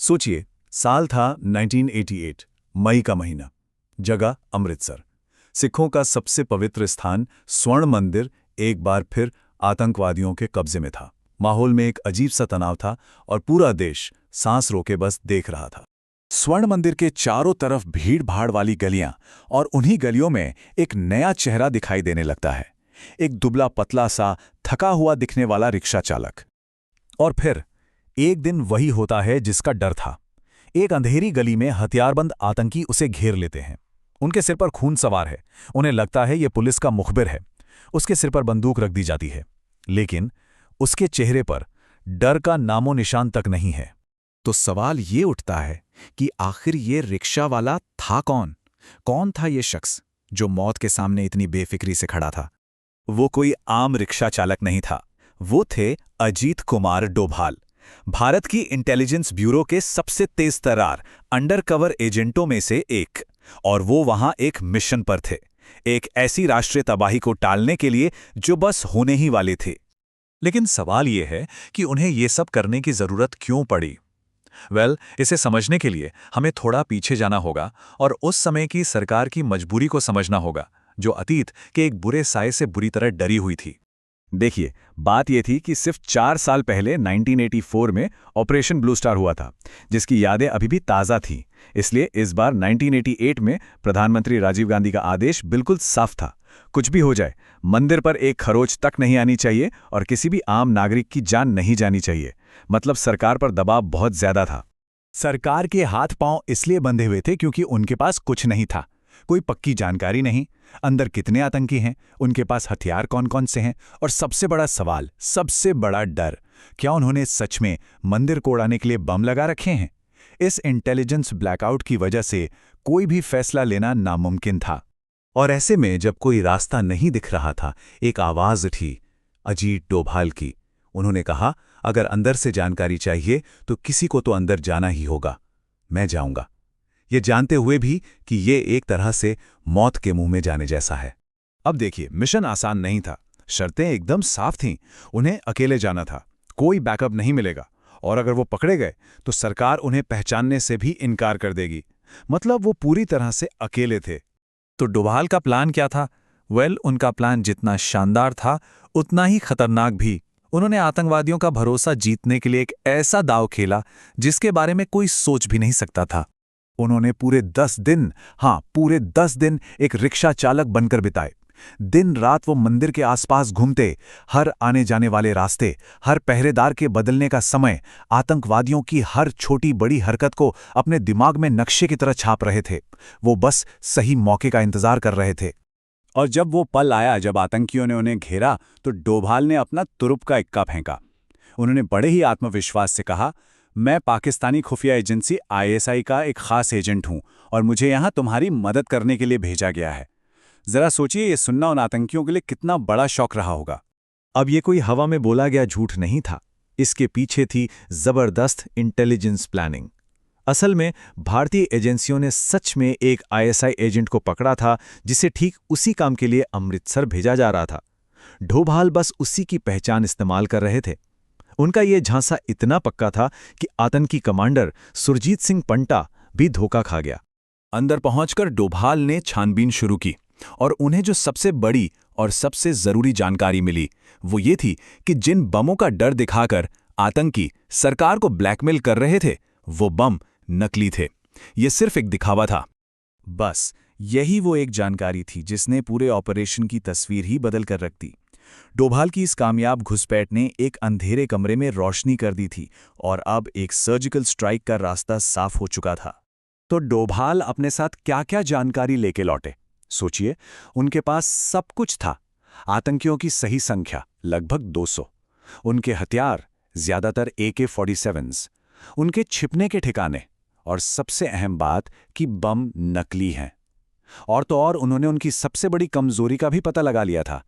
सोचिए, साल था 1988, मई का महीना। जगह अमृतसर। सिखों का सबसे पवित्र स्थान स्वर्ण मंदिर एक बार फिर आतंकवादियों के कब्जे में था। माहौल में एक अजीब सा तनाव था और पूरा देश सांस रोके बस देख रहा था। स्वर्ण मंदिर के चारों तरफ भीड़ भाड़ वाली गलियां, और उन्हीं गलियों में एक नया चेहरा दिखाई देने लगता है। एक दुबला पतला सा थका हुआ दिखने वाला रिक्शा चालक। और फिर एक दिन वही होता है जिसका डर था। एक अंधेरी गली में हथियारबंद आतंकी उसे घेर लेते हैं। उनके सिर पर खून सवार है। उन्हें लगता है ये पुलिस का मुखबिर है। उसके सिर पर बंदूक रख दी जाती है, लेकिन उसके चेहरे पर डर का नामो निशान तक नहीं है। तो सवाल ये उठता है कि आखिर ये रिक्शा वाला था कौन? कौन था ये शख्स जो मौत के सामने इतनी बेफिक्री से खड़ा था? वो कोई आम रिक्शा चालक नहीं था। वो थे अजीत कुमार डोभाल, भारत की इंटेलिजेंस ब्यूरो के सबसे तेज तर्रार अंडरकवर एजेंटों में से एक। और वो वहां एक मिशन पर थे, एक ऐसी राष्ट्रीय तबाही को टालने के लिए जो बस होने ही वाली थी। लेकिन सवाल ये है कि उन्हें ये सब करने की जरूरत क्यों पड़ी? इसे समझने के लिए हमें थोड़ा पीछे जाना होगा और उस समय की सरकार की मजबूरी को समझना होगा, जो अतीत के एक बुरे साए से बुरी तरह डरी हुई थी। देखिए, बात यह थी कि सिर्फ 4 साल पहले 1984 में ऑपरेशन ब्लू स्टार हुआ था, जिसकी यादें अभी भी ताज़ा थीं। इसलिए इस बार 1988 में प्रधानमंत्री राजीव गांधी का आदेश बिल्कुल साफ था। कुछ भी हो जाए, मंदिर पर एक खरोच तक नहीं आनी चाहिए और किसी भी आम नागरिक की जान नहीं जानी चाहिए। मतलब सरकार पर दबाव बहुत ज्यादा था। सरकार के हाथ पांव इसलिए बंधे हुए थे क्योंकि उनके पास कुछ नहीं था। कोई पक्की जानकारी नहीं, अंदर कितने आतंकी हैं, उनके पास हथियार कौन कौन से हैं, और सबसे बड़ा सवाल, सबसे बड़ा डर, क्या उन्होंने सच में मंदिर को उड़ाने के लिए बम लगा रखे हैं? इस इंटेलिजेंस ब्लैकआउट की वजह से कोई भी फैसला लेना नामुमकिन था। और ऐसे में जब कोई रास्ता नहीं दिख रहा था, एक आवाज उठी, अजीत डोभाल की। उन्होंने कहा, अगर अंदर से जानकारी चाहिए तो किसी को तो अंदर जाना ही होगा। मैं जाऊंगा, ये जानते हुए भी कि ये एक तरह से मौत के मुंह में जाने जैसा है। अब देखिए, मिशन आसान नहीं था। शर्तें एकदम साफ थीं। उन्हें अकेले जाना था, कोई बैकअप नहीं मिलेगा, और अगर वो पकड़े गए तो सरकार उन्हें पहचानने से भी इनकार कर देगी। मतलब वो पूरी तरह से अकेले थे। तो डोभाल का प्लान क्या था? उनका प्लान जितना शानदार था, उतना ही खतरनाक भी। उन्होंने आतंकवादियों का भरोसा जीतने के लिए एक ऐसा दांव खेला जिसके बारे में कोई सोच भी नहीं सकता था। उन्होंने पूरे 10 दिन, पूरे 10 दिन एक रिक्शा चालक बनकर बिताए। दिन रात वो मंदिर के आसपास घूमते, हर आने जाने वाले रास्ते, हर पहरेदार के बदलने का समय, आतंकवादियों की हर छोटी बड़ी हरकत को अपने दिमाग में नक्शे की तरह छाप रहे थे। वो बस सही मौके का इंतजार कर रहे थे। और जब वो पल आया, जब आतंकियों ने उन्हें घेरा, तो डोभाल ने अपना तुरुप का इक्का फेंका। उन्होंने बड़े ही आत्मविश्वास से कहा, मैं पाकिस्तानी खुफिया एजेंसी ISI का एक खास एजेंट हूं और मुझे यहां तुम्हारी मदद करने के लिए भेजा गया है। जरा सोचिए, ये सुनना उन आतंकियों के लिए कितना बड़ा शौक रहा होगा। अब ये कोई हवा में बोला गया झूठ नहीं था। इसके पीछे थी जबरदस्त इंटेलिजेंस प्लानिंग। असल में भारतीय एजेंसियों ने सच में एक ISI एजेंट को पकड़ा था, जिसे ठीक उसी काम के लिए अमृतसर भेजा जा रहा था। डोभाल बस उसी की पहचान इस्तेमाल कर रहे थे। उनका ये झांसा इतना पक्का था कि आतंकी कमांडर सुरजीत सिंह पंटा भी धोखा खा गया। अंदर पहुंचकर डोभाल ने छानबीन शुरू की, और उन्हें जो सबसे बड़ी और सबसे जरूरी जानकारी मिली, वो ये थी कि जिन बमों का डर दिखाकर आतंकी सरकार को ब्लैकमेल कर रहे थे, वो बम नकली थे। ये सिर्फ एक दिखावा था। बस यही वो एक जानकारी थी जिसने पूरे ऑपरेशन की तस्वीर ही बदल कर रख दी। डोभाल की इस कामयाब घुसपैठ ने एक अंधेरे कमरे में रोशनी कर दी थी, और अब एक सर्जिकल स्ट्राइक का रास्ता साफ हो चुका था। तो डोभाल अपने साथ क्या-क्या जानकारी लेके लौटे? सोचिए, उनके पास सब कुछ था। आतंकियों की सही संख्या लगभग 200, उनके हथियार ज्यादातर AK-47s, उनके छिपने के ठिकाने, और सबसे अहम बात कि बम नकली हैं। और तो और उन्होंने उनकी सबसे बड़ी कमजोरी का भी पता लगा लिया था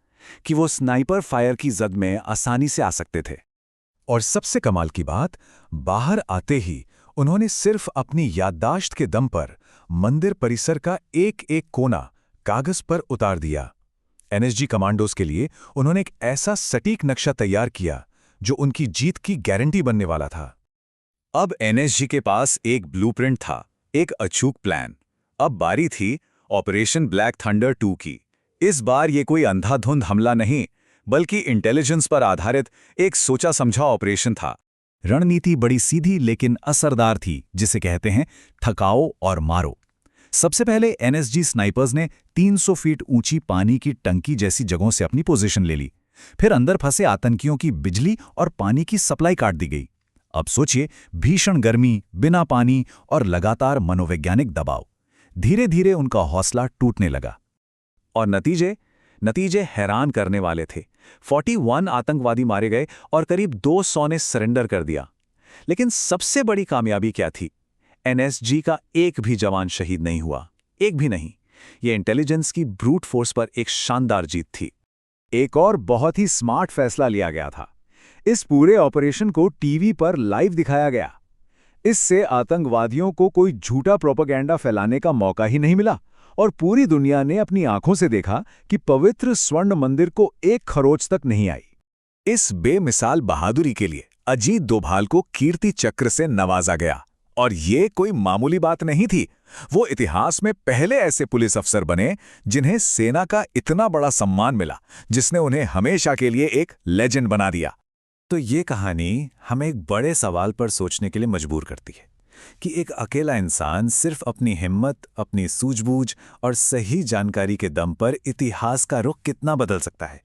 कि वो स्नाइपर फायर की जद में आसानी से आ सकते थे। और सबसे कमाल की बात, बाहर आते ही उन्होंने सिर्फ अपनी याददाश्त के दम पर मंदिर परिसर का एक-एक कोना कागज पर उतार दिया। NSG कमांडोज के लिए उन्होंने एक ऐसा सटीक नक्शा तैयार किया जो उनकी जीत की गारंटी बनने वाला था। अब एनएसजी के पास एक ब्लूप्रिंट था, एक अचूक प्लान। अब बारी थी ऑपरेशन ब्लैक थंडर 2 की। इस बार ये कोई अंधाधुंध हमला नहीं, बल्कि इंटेलिजेंस पर आधारित एक सोचा समझा ऑपरेशन था। रणनीति बड़ी सीधी लेकिन असरदार थी, जिसे कहते हैं थकाओ और मारो। सबसे पहले एनएसजी स्नाइपर्स ने 300 फीट ऊंची पानी की टंकी जैसी जगहों से अपनी पोजीशन ले ली। फिर अंदर फंसे आतंकियों की बिजली और पानी की सप्लाई काट दी गई। अब सोचिए, भीषण गर्मी, बिना पानी और लगातार मनोवैज्ञानिक दबाव। धीरे धीरे उनका हौसला टूटने लगा। और नतीजे हैरान करने वाले थे। 41 आतंकवादी मारे गए और करीब 200 ने सरेंडर कर दिया। लेकिन सबसे बड़ी कामयाबी क्या थी? एनएसजी का एक भी जवान शहीद नहीं हुआ, एक भी नहीं। यह इंटेलिजेंस की ब्रूट फोर्स पर एक शानदार जीत थी। एक और बहुत ही स्मार्ट फैसला लिया गया था। इस पूरे ऑपरेशन को टीवी पर लाइव दिखाया गया। इससे आतंकवादियों को कोई झूठा प्रोपेगेंडा फैलाने का मौका ही नहीं मिला और पूरी दुनिया ने अपनी आंखों से देखा कि पवित्र स्वर्ण मंदिर को एक खरोच तक नहीं आई। इस बेमिसाल बहादुरी के लिए अजीत डोभाल को कीर्ति चक्र से नवाजा गया। और ये कोई मामूली बात नहीं थी। वो इतिहास में पहले ऐसे पुलिस अफसर बने जिन्हें सेना का इतना बड़ा सम्मान मिला, जिसने उन्हें हमेशा के लिए एक लेजेंड बना दिया। तो ये कहानी हमें एक बड़े सवाल पर सोचने के लिए मजबूर करती है कि एक अकेला इंसान सिर्फ अपनी हिम्मत, अपनी सूझबूझ और सही जानकारी के दम पर इतिहास का रुख कितना बदल सकता है।